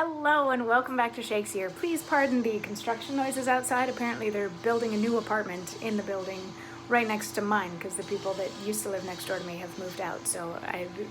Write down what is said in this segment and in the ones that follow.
Hello and welcome back to Shakesyear. Please pardon the construction noises outside. Apparently they're building a new apartment in the building right next to mine because the people that used to live next door to me have moved out. So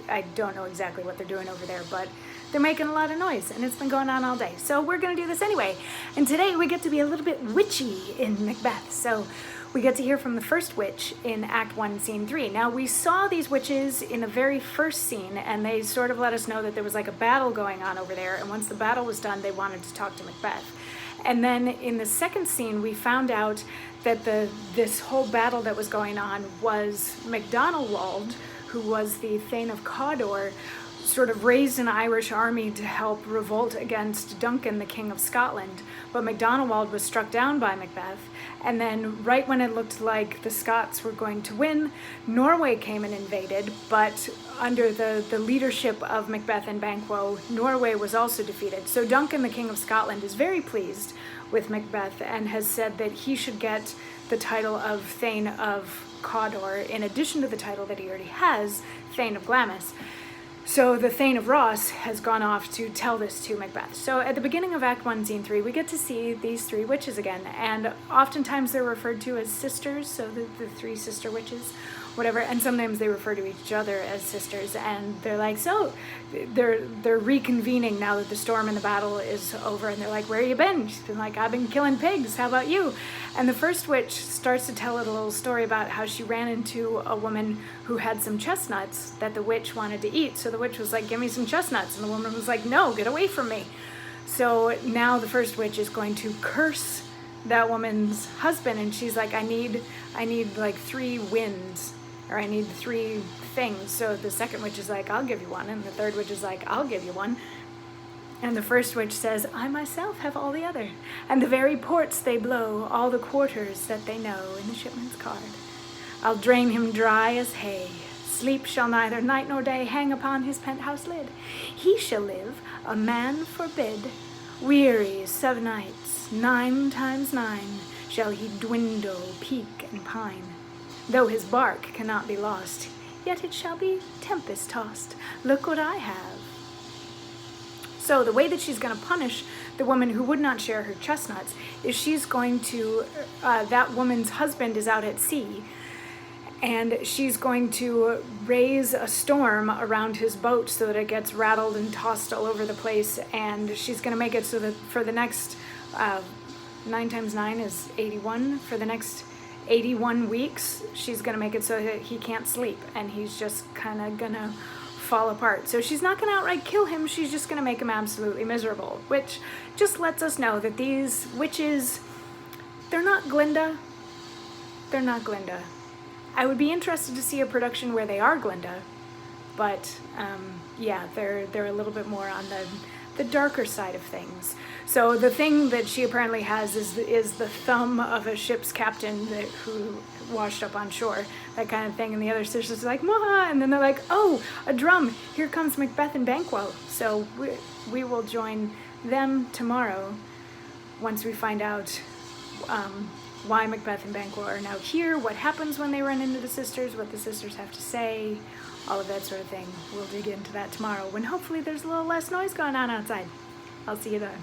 I don't know exactly what they're doing over there, but they're making a lot of noise and it's been going on all day. So we're gonna do this anyway. And today we get to be a little bit witchy in Macbeth. So we get to hear from the first witch in Act 1, Scene 3. Now, we saw these witches in the very first scene, and they sort of let us know that there was like a battle going on over there, and once the battle was done, they wanted to talk to Macbeth. And then in the second scene, we found out that this whole battle that was going on was MacDonald, who was the Thane of Cawdor, sort of raised an Irish army to help revolt against Duncan, the King of Scotland. But MacDonald was struck down by Macbeth. And then right when it looked like the Scots were going to win, Norway came and invaded, but under the leadership of Macbeth and Banquo, Norway was also defeated. So Duncan, the King of Scotland, is very pleased with Macbeth and has said that he should get the title of Thane of Cawdor in addition to the title that he already has, Thane of Glamis. So the Thane of Ross has gone off to tell this to Macbeth. So at the beginning of Act 1, Scene 3, we get to see these three witches again, and oftentimes they're referred to as sisters, so the three sister witches, whatever, and sometimes they refer to each other as sisters, and they're like, so they're reconvening now that the storm and the battle is over, and they're like, where you been? She's been like, I've been killing pigs, how about you? And the first witch starts to tell a little story about how she ran into a woman who had some chestnuts that the witch wanted to eat. So the witch was like, give me some chestnuts. And the woman was like, no, get away from me. So now the first witch is going to curse that woman's husband. And she's like, I need like 3 winds, or I need 3 things. So the second witch is like, I'll give you one. And the third witch is like, I'll give you one. And the first witch says, I myself have all the other, and the very ports they blow, all the quarters that they know in the shipman's card. I'll drain him dry as hay. Sleep shall neither night nor day hang upon his penthouse lid. He shall live, a man forbid. Weary 7 nights, 9 times 9, shall he dwindle, peak, and pine. Though his bark cannot be lost, yet it shall be tempest-tossed. Look what I have. So the way that she's going to punish the woman who would not share her chestnuts is she's going to, that woman's husband is out at sea, and she's going to raise a storm around his boat so that it gets rattled and tossed all over the place, and she's going to make it so that for the next 9 times 9 is 81, for the next 81 weeks, she's going to make it so that he can't sleep, and he's just kind of going to fall apart. So she's not going to outright kill him, she's just going to make him absolutely miserable, which just lets us know that these witches, they're not Glinda. They're not Glinda. I would be interested to see a production where they are Glinda, but yeah, they're a little bit more on the darker side of things. So the thing that she apparently has is the thumb of a ship's captain who washed up on shore, that kind of thing. And the other sisters are like, Mwaha! And then they're like, oh, a drum. Here comes Macbeth and Banquo. So we will join them tomorrow once we find out why Macbeth and Banquo are now here, what happens when they run into the sisters, what the sisters have to say, all of that sort of thing. We'll dig into that tomorrow when hopefully there's a little less noise going on outside. I'll see you then.